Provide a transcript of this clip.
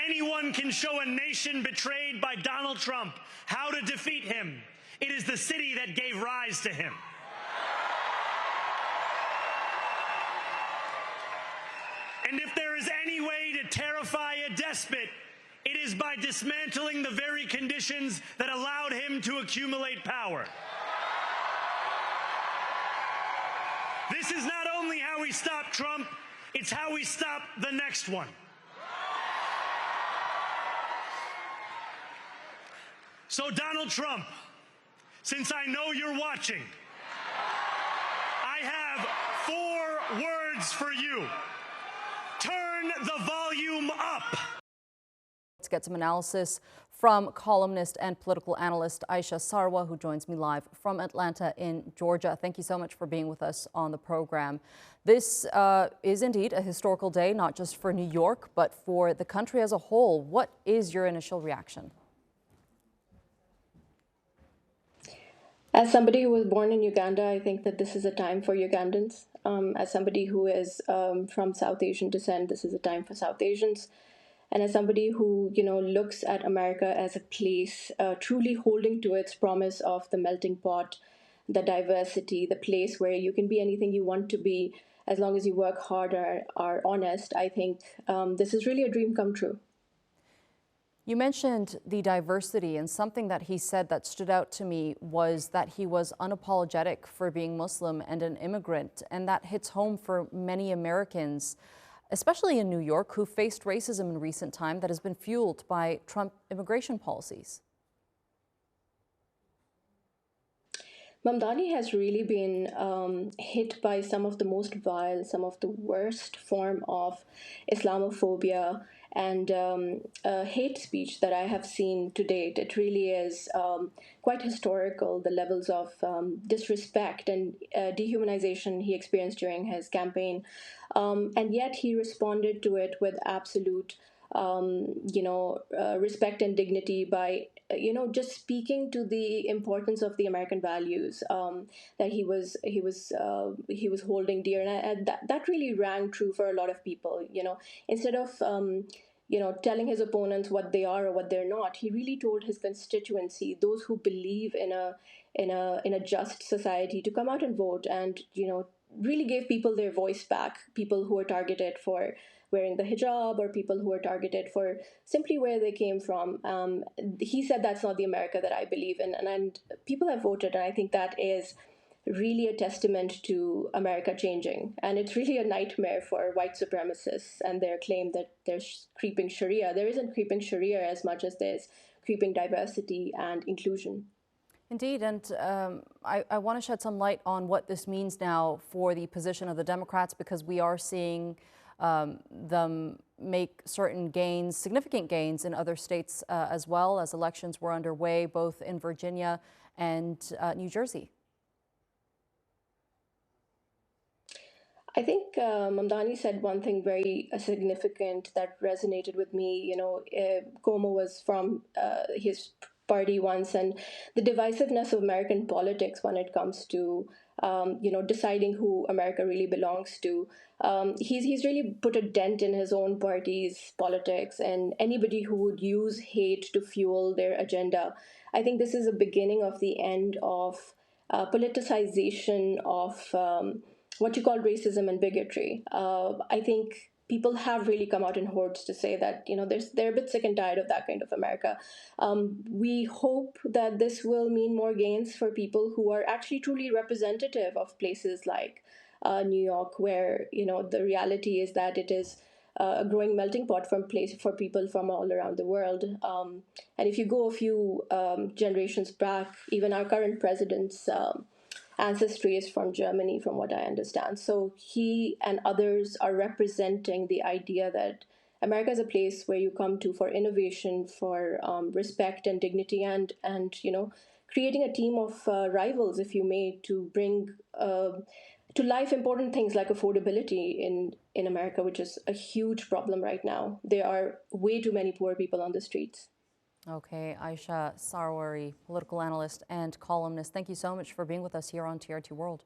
anyone can show a nation betrayed by Donald Trump how to defeat him, it is the city that gave rise to him. And if there is any way to terrify a despot, it is by dismantling the very conditions that allowed him to accumulate power. This is not only how we stop Trump, it's how we stop the next one. So, Donald Trump, since I know you're watching, I have 4 words for you. Turn the volume up. Let's get some analysis from columnist and political analyst Aisha Sarwari, who joins me live from Atlanta in Georgia. Thank you so much for being with us on the program. This is indeed a historical day, not just for New York, but for the country as a whole. What is your initial reaction? As somebody who was born in Uganda, I think that this is a time for Ugandans. As somebody who is from South Asian descent, this is a time for South Asians. And as somebody who, looks at America as a place truly holding to its promise of the melting pot, the diversity, the place where you can be anything you want to be as long as you work hard or are honest, I think this is really a dream come true. You mentioned the diversity, and something that he said that stood out to me was that he was unapologetic for being Muslim and an immigrant, and that hits home for many Americans, especially in New York, who faced racism in recent time that has been fueled by Trump immigration policies. Mamdani has really been hit by some of the most vile, some of the worst form of Islamophobia and hate speech that I have seen to date. It really is quite historical, the levels of disrespect and dehumanization he experienced during his campaign. And yet he responded to it with absolute respect and dignity by, just speaking to the importance of the American values that he was holding dear, and that really rang true for a lot of people. Instead of telling his opponents what they are or what they're not, he really told his constituency, those who believe in a just society, to come out and vote, and really gave people their voice back. People who are targeted for wearing the hijab, or people who are targeted for simply where they came from. He said that's not the America that I believe in, and people have voted, and I think that is really a testament to America changing. And it's really a nightmare for white supremacists and their claim that there's creeping Sharia. There isn't creeping Sharia as much as there's creeping diversity and inclusion. Indeed, and I want to shed some light on what this means now for the position of the Democrats, because we are seeing them make certain gains, significant gains in other states as well, as elections were underway, both in Virginia and New Jersey. I think Mamdani said one thing very significant that resonated with me. Cuomo was from his party once, and the divisiveness of American politics when it comes to deciding who America really belongs to. He's really put a dent in his own party's politics, and anybody who would use hate to fuel their agenda. I think this is a beginning of the end of politicization of what you call racism and bigotry. I think people have really come out in hordes to say that they're a bit sick and tired of that kind of America. We hope that this will mean more gains for people who are actually truly representative of places like New York, where the reality is that it is a growing melting pot for people from all around the world. And if you go a few generations back, even our current president's ancestry is from Germany, from what I understand. So he and others are representing the idea that America is a place where you come to for innovation, for respect and dignity, and creating a team of rivals, if you may, to bring to life important things like affordability in America, which is a huge problem right now. There are way too many poor people on the streets. Okay, Aisha Sarwari, political analyst and columnist, thank you so much for being with us here on TRT World.